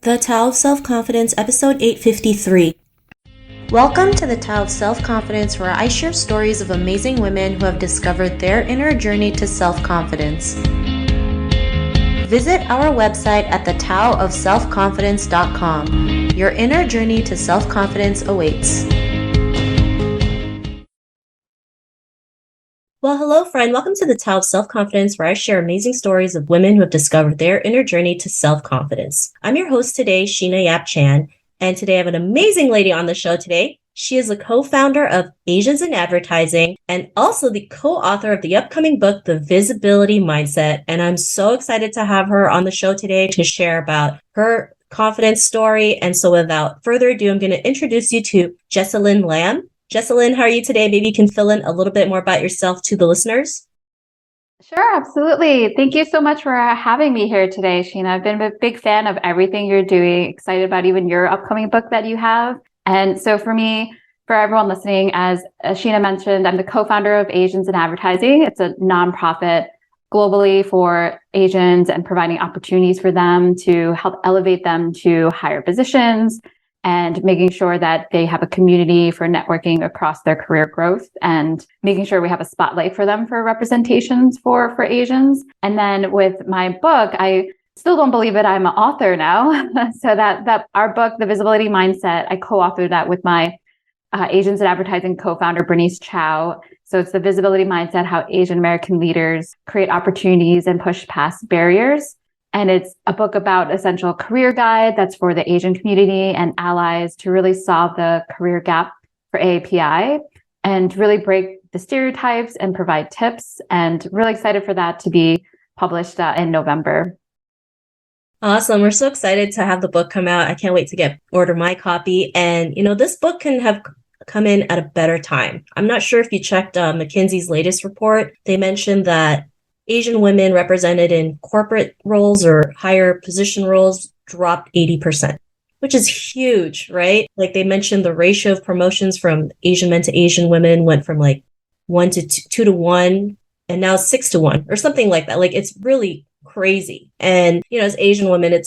The Tao of Self-Confidence, episode 853. Welcome to the Tao of Self-Confidence, where I share stories of amazing women who have discovered their inner journey to self-confidence. Visit our website at thetaoofselfconfidence.com. Your inner journey to self-confidence awaits. Well, hello, friend. Welcome to the Tao of Self-Confidence, where I share amazing stories of women who have discovered their inner journey to self-confidence. I'm your host today, Sheena Yap Chan, and today I have an amazing lady on the show today. She is the co-founder of Asians in Advertising and also the co-author of the upcoming book, The Visibility Mindset. And I'm so excited to have her on the show today to share about her confidence story. And so without further ado, I'm going to introduce you to Jessalin Lam. Jessalin, how are you today? Maybe you can fill in a little bit more about yourself to the listeners. Sure, absolutely. Thank you so much for having me here today, Sheena. I've been a big fan of everything you're doing, excited about even your upcoming book that you have. And so for me, for everyone listening, as Sheena mentioned, I'm the co-founder of Asians in Advertising. It's a nonprofit globally for Asians and providing opportunities for them to help elevate them to higher positions and making sure that they have a community for networking across their career growth and making sure we have a spotlight for them for representations for Asians. And then with my book, I still don't believe it, I'm an author now. So that our book, The Visibility Mindset, I co-authored that with my Asians in Advertising co-founder, Bernice Chow. So it's The Visibility Mindset, how Asian American leaders create opportunities and push past barriers. And it's a book about essential career guide that's for the Asian community and allies to really solve the career gap for AAPI and really break the stereotypes and provide tips. And really excited for that to be published in November. Awesome. We're so excited to have the book come out. I can't wait to order my copy. And, this book can have come in at a better time. I'm not sure if you checked McKinsey's latest report. They mentioned that Asian women represented in corporate roles or higher position roles dropped 80%, which is huge, right? Like they mentioned the ratio of promotions from Asian men to Asian women went from like 1 to 2 to 1 and now 6 to 1 or something like that. Like it's really crazy. And, as Asian women,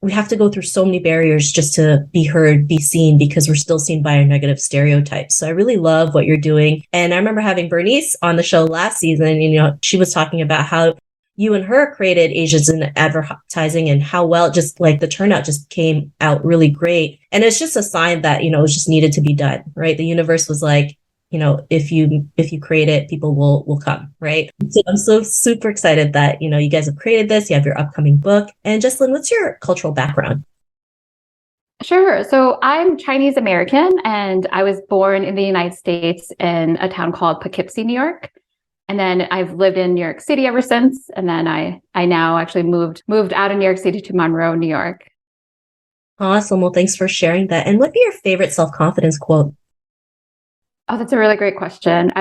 we have to go through so many barriers just to be heard, be seen, because we're still seen by our negative stereotypes. So I really love what you're doing. And I remember having Bernice on the show last season, she was talking about how you and her created Asians in Advertising and how well just like the turnout just came out really great. And it's just a sign that, it was just needed to be done, right? The universe was like, if you create it, people will come, right? So I'm so super excited that, you guys have created this, you have your upcoming book. And Jessalin, what's your cultural background? Sure. So I'm Chinese American and I was born in the United States in a town called Poughkeepsie, New York. And then I've lived in New York City ever since. And then I now actually moved out of New York City to Monroe, New York. Awesome. Well, thanks for sharing that. And what'd be your favorite self-confidence quote? Oh, that's a really great question.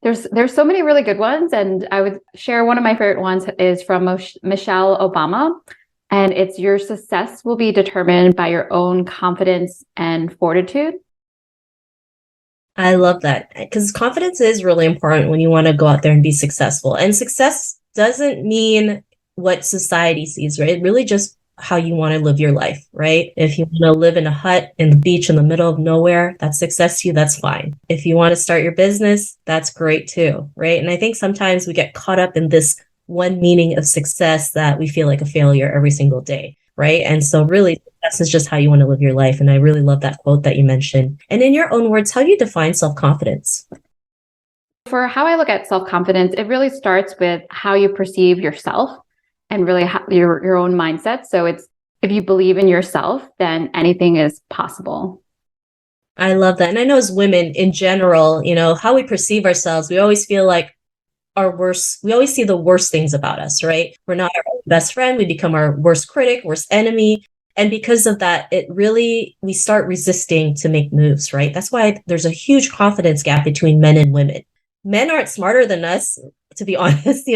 There's so many really good ones, and I would share one of my favorite ones is from Michelle Obama, and it's your success will be determined by your own confidence and fortitude. I love that because confidence is really important when you want to go out there and be successful. And success doesn't mean what society sees, right? It really just how you want to live your life, right? If you want to live in a hut in the beach in the middle of nowhere, that's success to you, that's fine. If you want to start your business, that's great too, right? And I think sometimes we get caught up in this one meaning of success that we feel like a failure every single day, right? And so really, success is just how you want to live your life. And I really love that quote that you mentioned. And in your own words, how do you define self-confidence? For how I look at self-confidence, it really starts with how you perceive yourself and really your own mindset. So it's if you believe in yourself, then anything is possible. I love that. And I know as women in general, how we perceive ourselves, we always feel like we always see the worst things about us, right? We're not our best friend. We become our worst critic, worst enemy. And because of that, we start resisting to make moves, right? That's why there's a huge confidence gap between men and women. Men aren't smarter than us, to be honest,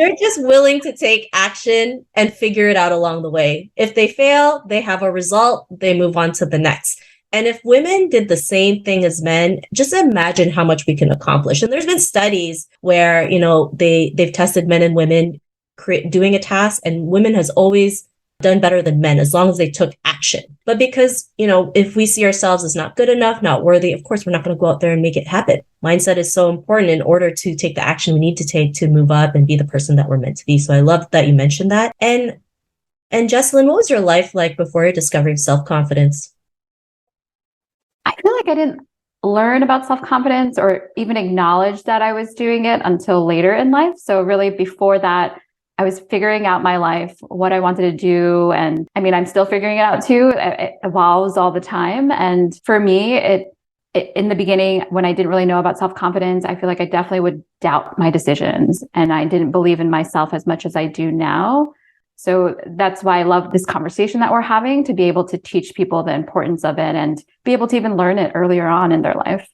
they're just willing to take action and figure it out along the way. If they fail, they have a result, they move on to the next. And if women did the same thing as men, just imagine how much we can accomplish. And there's been studies where, they've tested men and women doing a task, and women has always done better than men as long as they took action. But because, if we see ourselves as not good enough, not worthy, of course, we're not going to go out there and make it happen. Mindset is so important in order to take the action we need to take to move up and be the person that we're meant to be. So I love that you mentioned that. And Jessalin, what was your life like before your discovery of self-confidence? I feel like I didn't learn about self-confidence or even acknowledge that I was doing it until later in life. So really before that, I was figuring out my life, what I wanted to do. And I mean, I'm still figuring it out too. It evolves all the time. And for me, it in the beginning, when I didn't really know about self-confidence, I feel like I definitely would doubt my decisions and I didn't believe in myself as much as I do now. So that's why I love this conversation that we're having, to be able to teach people the importance of it and be able to even learn it earlier on in their life.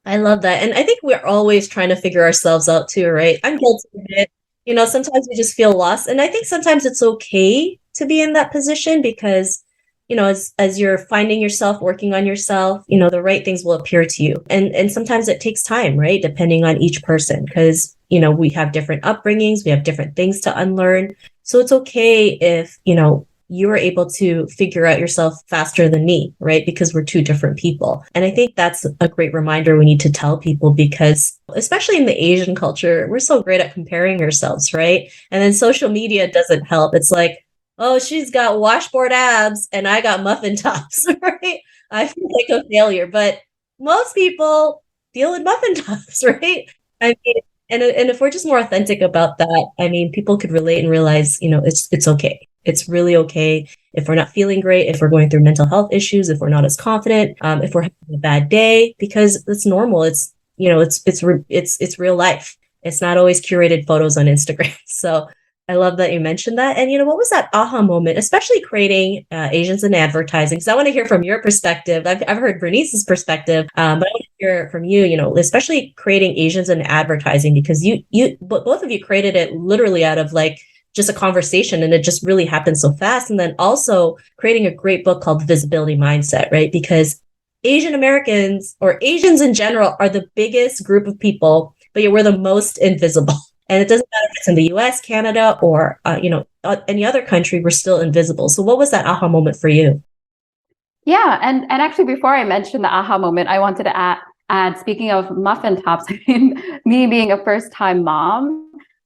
I love that. And I think we're always trying to figure ourselves out too, right? I'm guilty of it. Sometimes we just feel lost. And I think sometimes it's okay to be in that position because, as you're finding yourself, working on yourself, the right things will appear to you. And sometimes it takes time, right? Depending on each person, because, we have different upbringings, we have different things to unlearn. So it's okay if, you are able to figure out yourself faster than me, right? Because we're two different people. And I think that's a great reminder we need to tell people because, especially in the Asian culture, we're so great at comparing ourselves, right? And then social media doesn't help. It's like, oh, she's got washboard abs and I got muffin tops, right? I feel like a failure, but most people deal with muffin tops, right? I mean, and if we're just more authentic about that, I mean, people could relate and realize, it's okay. It's really okay if we're not feeling great, if we're going through mental health issues, if we're not as confident, if we're having a bad day, because it's normal. It's it's real life. It's not always curated photos on Instagram. So I love that you mentioned that. And what was that aha moment, especially creating Asians in advertising? Because I want to hear from your perspective. I've heard Bernice's perspective, but I want to hear from you. Especially creating Asians in advertising because both of you created it literally out of like just a conversation and it just really happened so fast. And then also creating a great book called Visibility Mindset, right? Because Asian Americans or Asians in general are the biggest group of people, but yet we're the most invisible. And it doesn't matter if it's in the US, Canada, or, any other country, we're still invisible. So what was that aha moment for you? Yeah. And actually, before I mentioned the aha moment, I wanted to add, speaking of muffin tops, me being a first time mom,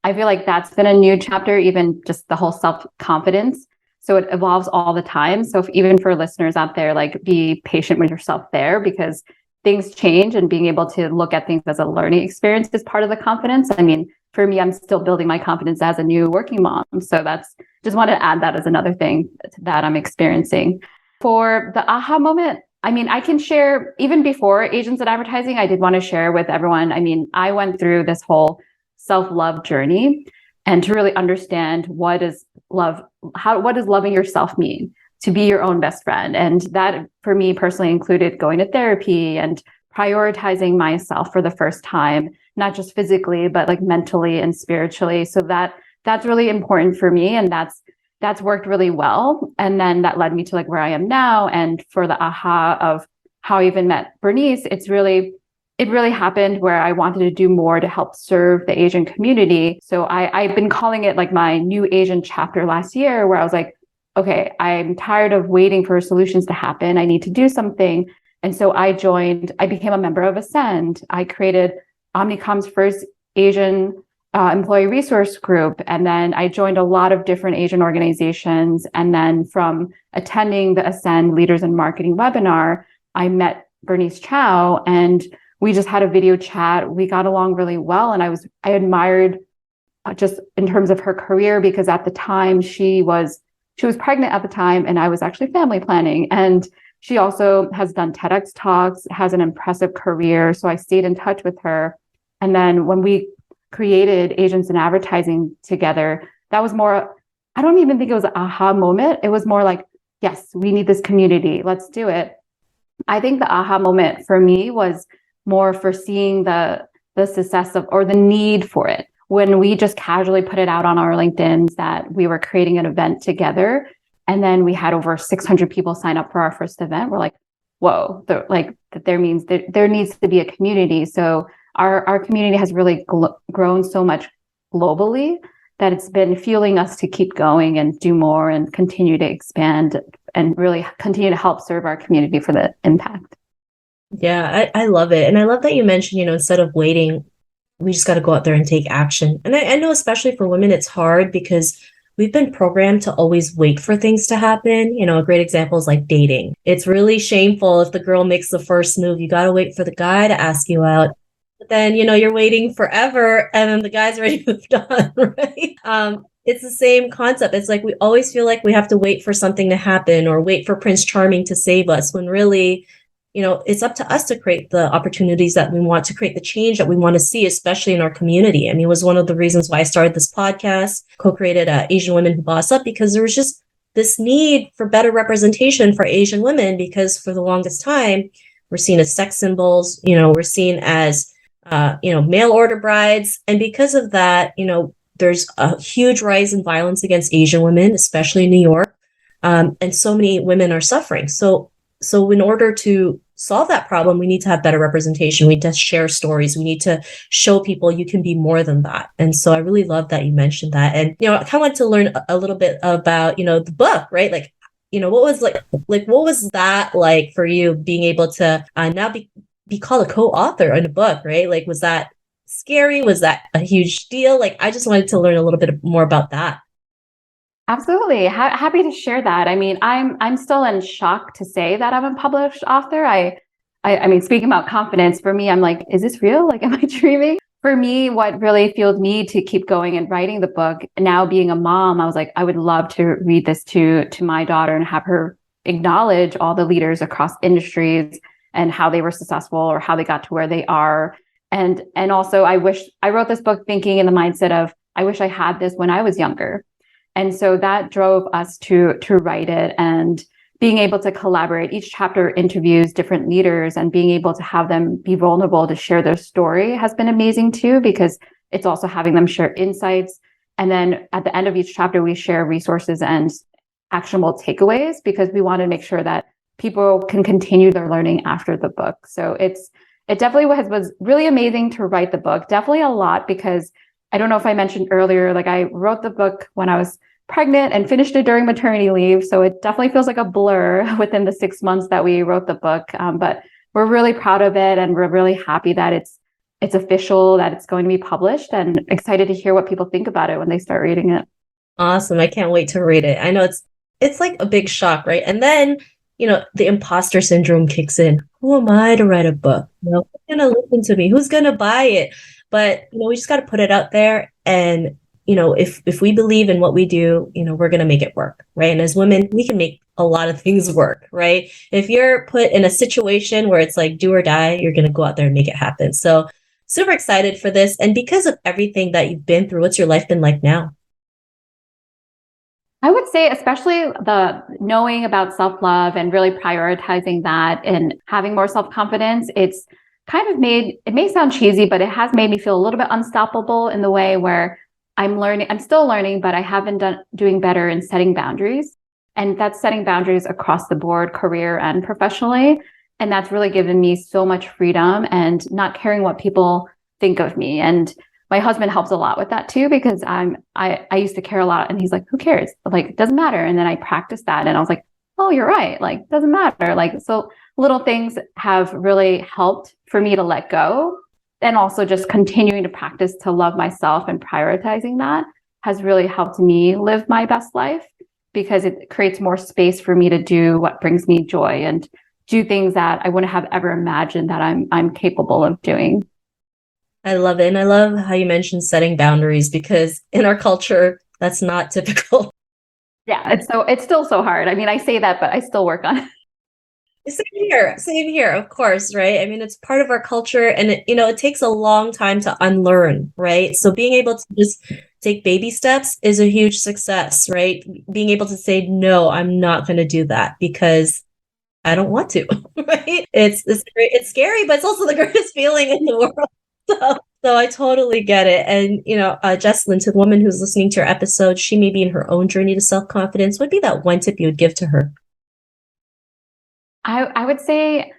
I feel like that's been a new chapter, even just the whole self-confidence. So it evolves all the time. So even for listeners out there, like be patient with yourself there because things change and being able to look at things as a learning experience is part of the confidence. I mean, for me, I'm still building my confidence as a new working mom. So that's just want to add that as another thing that I'm experiencing. For the aha moment, I mean, I can share even before Asians in Advertising, I did want to share with everyone. I mean, I went through this whole self-love journey and to really understand what is love, what does loving yourself mean, to be your own best friend. And that for me personally included going to therapy and prioritizing myself for the first time, not just physically, but like mentally and spiritually. So that's really important for me. And that's worked really well. And then that led me to like where I am now. And for the aha of how I even met Bernice, it really happened where I wanted to do more to help serve the Asian community. So I've been calling it like my new Asian chapter last year, where I was like, okay, I'm tired of waiting for solutions to happen. I need to do something. And so I became a member of Ascend. I created Omnicom's first Asian employee resource group. And then I joined a lot of different Asian organizations. And then from attending the Ascend Leaders in Marketing webinar, I met Bernice Chow and we just had a video chat. We got along really well. And I admired just in terms of her career, because at the time she was pregnant at the time and I was actually family planning. And she also has done TEDx talks, has an impressive career. So I stayed in touch with her. And then when we created Asians in Advertising together, that was more, I don't even think it was an aha moment. It was more like, yes, we need this community. Let's do it. I think the aha moment for me was more for seeing the success of, or the need for it. When we just casually put it out on our LinkedIn's that we were creating an event together. And then we had over 600 people sign up for our first event. We're like, whoa, there means that there needs to be a community. So our community has really grown so much globally. that it's been fueling us to keep going and do more and continue to expand and really continue to help serve our community for the impact. Yeah, I love it. And I love that you mentioned, instead of waiting, we just got to go out there and take action. And I know, especially for women, it's hard because we've been programmed to always wait for things to happen. A great example is like dating. It's really shameful if the girl makes the first move. You got to wait for the guy to ask you out. But then, you're waiting forever and then the guy's already moved on, right? It's the same concept. It's like we always feel like we have to wait for something to happen or wait for Prince Charming to save us when really, it's up to us to create the opportunities that we want, to create the change that we want to see, especially in our community. I mean, it was one of the reasons why I started this podcast, co-created Asian Women Who Boss Up, because there was just this need for better representation for Asian women, because for the longest time, we're seen as sex symbols, we're seen as, mail order brides. And because of that, there's a huge rise in violence against Asian women, especially in New York. And so many women are suffering. So in order to solve that problem, we need to have better representation. We need to share stories. We need to show people you can be more than that. And so I really love that you mentioned that. And, I kind of want to learn a little bit about, the book, right? Like, what was what was that like for you, being able to now be called a co-author in a book, right? Like, was that scary? Was that a huge deal? Like, I just wanted to learn a little bit more about that. Absolutely. Happy to share that. I mean, I'm still in shock to say that I'm a published author. I mean, speaking about confidence, for me, I'm like, is this real? Like, am I dreaming? For me, what really fueled me to keep going and writing the book, now being a mom, I was like, I would love to read this to my daughter and have her acknowledge all the leaders across industries and how they were successful or how they got to where they are. And also, I wrote this book thinking in the mindset of, I wish I had this when I was younger. And so that drove us to write it, and being able to collaborate. Each chapter interviews different leaders, and being able to have them be vulnerable to share their story has been amazing too, because it's also having them share insights. And then at the end of each chapter, we share resources and actionable takeaways, because we want to make sure that people can continue their learning after the book. So it definitely was really amazing to write the book. Definitely a lot, because I don't know if I mentioned earlier, like I wrote the book when I was pregnant and finished it during maternity leave. So it definitely feels like a blur within the 6 months that we wrote the book. But we're really proud of it, and we're really happy that it's official, that it's going to be published, and excited to hear what people think about it when they start reading it. Awesome. I can't wait to read it. I know it's like a big shock, right? And then, the imposter syndrome kicks in. Who am I to write a book? Who's going to listen to me? Who's going to buy it? But, we just got to put it out there. And, if we believe in what we do, we're going to make it work, right? And as women, we can make a lot of things work, right? If you're put in a situation where it's like do or die, you're going to go out there and make it happen. So super excited for this. And because of everything that you've been through, what's your life been like now? I would say, especially the knowing about self-love and really prioritizing that and having more self-confidence, it's kind of it may sound cheesy, but it has made me feel a little bit unstoppable in the way where I'm still learning, but I have been doing better in setting boundaries. And that's setting boundaries across the board, career and professionally. And that's really given me so much freedom and not caring what people think of me. And my husband helps a lot with that too, because I used to care a lot, and he's like, who cares? Like, it doesn't matter. And then I practiced that, and I was like, oh, you're right. Like, it doesn't matter. Like, so little things have really helped for me to let go. And also just continuing to practice to love myself and prioritizing that has really helped me live my best life, because it creates more space for me to do what brings me joy and do things that I wouldn't have ever imagined that I'm capable of doing. I love it. And I love how you mentioned setting boundaries, because in our culture, that's not typical. Yeah, it's still so hard. I mean, I say that, but I still work on it. Same here, of course, right? I mean, it's part of our culture, and it takes a long time to unlearn, right? So being able to just take baby steps is a huge success, right? Being able to say, no, I'm not going to do that because I don't want to, right? It's great. It's scary, but it's also the greatest feeling in the world. So I totally get it. And, Jessalin, to the woman who's listening to your episode, she may be in her own journey to self-confidence. What would be that one tip you would give to her? I would say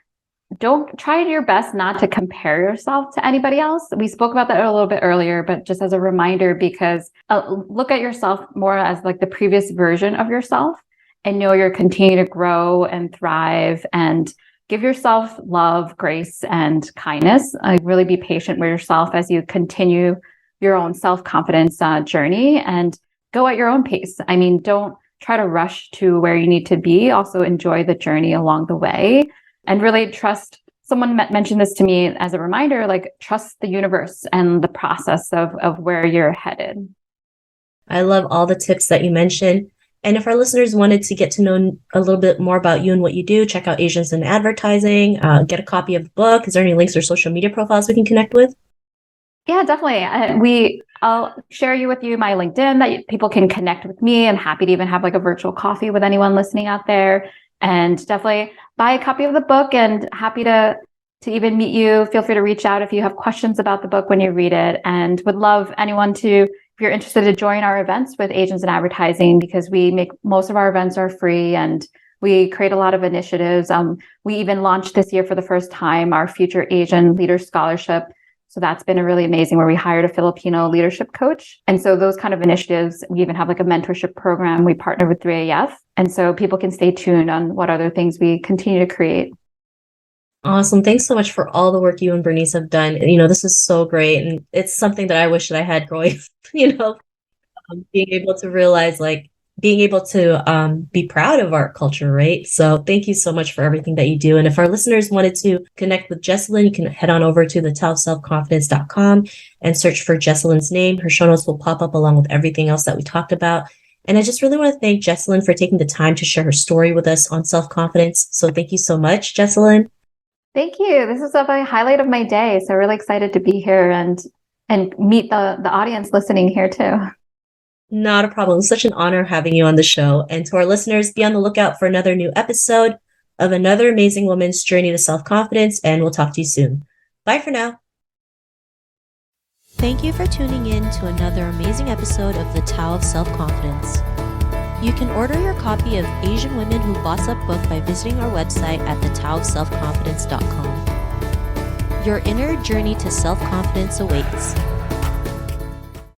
don't try your best not to compare yourself to anybody else. We spoke about that a little bit earlier, but just as a reminder, because look at yourself more as like the previous version of yourself and know you're continuing to grow and thrive, and give yourself love, grace, and kindness. Really be patient with yourself as you continue your own self-confidence journey, and go at your own pace. I mean, don't try to rush to where you need to be. Also enjoy the journey along the way, and really trust. Someone mentioned this to me as a reminder, like trust the universe and the process of where you're headed. I love all the tips that you mentioned. And if our listeners wanted to get to know a little bit more about you and what you do, check out Asians in Advertising, get a copy of the book. Is there any links or social media profiles we can connect with? Yeah, definitely. I'll share with you my LinkedIn that people can connect with me. I'm happy to even have like a virtual coffee with anyone listening out there. And definitely buy a copy of the book, and happy to even meet you. Feel free to reach out if you have questions about the book when you read it, and would love anyone to, if you're interested, to join our events with Asians in Advertising, because we make most of our events are free and we create a lot of initiatives. We even launched this year for the first time our Future Asian Leader Scholarship. So that's been a really amazing, where we hired a Filipino leadership coach. And so those kind of initiatives, we even have like a mentorship program. We partner with 3AF. And so people can stay tuned on what other things we continue to create. Awesome. Thanks so much for all the work you and Bernice have done. This is so great. And it's something that I wish that I had growing, being able to realize, like, being able to be proud of our culture, right? So thank you so much for everything that you do. And if our listeners wanted to connect with Jessalin, you can head on over to thetowofselfconfidence.com and search for Jessalin's name. Her show notes will pop up along with everything else that we talked about. And I just really want to thank Jessalin for taking the time to share her story with us on self-confidence. So thank you so much, Jessalin. Thank you. This is a highlight of my day. So really excited to be here and meet the audience listening here too. Not a problem. It's such an honor having you on the show. And to our listeners, be on the lookout for another new episode of another amazing woman's journey to self-confidence, and we'll talk to you soon. Bye for now. Thank you for tuning in to another amazing episode of The Tao of Self-Confidence. You can order your copy of Asian Women Who Boss Up book by visiting our website at thetowofselfconfidence.com. Your inner journey to self-confidence awaits.